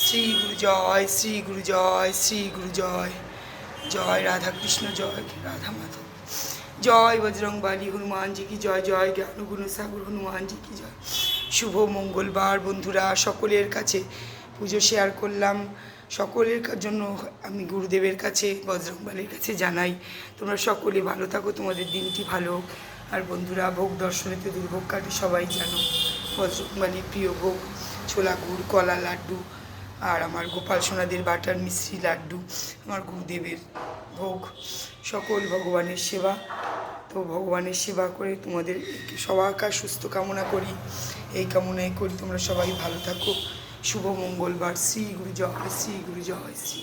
শ্রী গুরু জয়, শ্রী গুরু জয়, শ্রী গুরু জয়। জয় রাধা কৃষ্ণ, জয় রাধা মাধব। জয় বজরংবলী হনুমান জি কি জয়, জয় জ্ঞানগুণ সাগর হনুমান জি কি জয়। শুভ মঙ্গলবার বন্ধুরা, সকলের কাছে পুজো শেয়ার করলাম। সকলের জন্য আমি গুরুদেবের কাছে, বজরংবলীর কাছে জানাই তোমরা সকলে ভালো থাকো, তোমাদের দিনটি ভালো। আর বন্ধুরা, ভোগ দর্শনেতে দুর্ভোগ কাটে সবাই জানো। বজরংবলীর প্রিয় ভোগ ছোলা গুড়, কলা, লাড্ডু, আর আমার গোপাল সোনাদের বাটার মিশ্রি লাড্ডু আমার গুরুদেবের ভোগ। সকল ভগবানের সেবা, তো ভগবানের সেবা করে তোমাদের সবাইকার সুস্থ কামনা করি। এই কামনাই করি তোমরা সবাই ভালো থাকো। শুভ মঙ্গলবার। শ্রী গুরু জয়, শ্রী গুরু জয়, শ্রী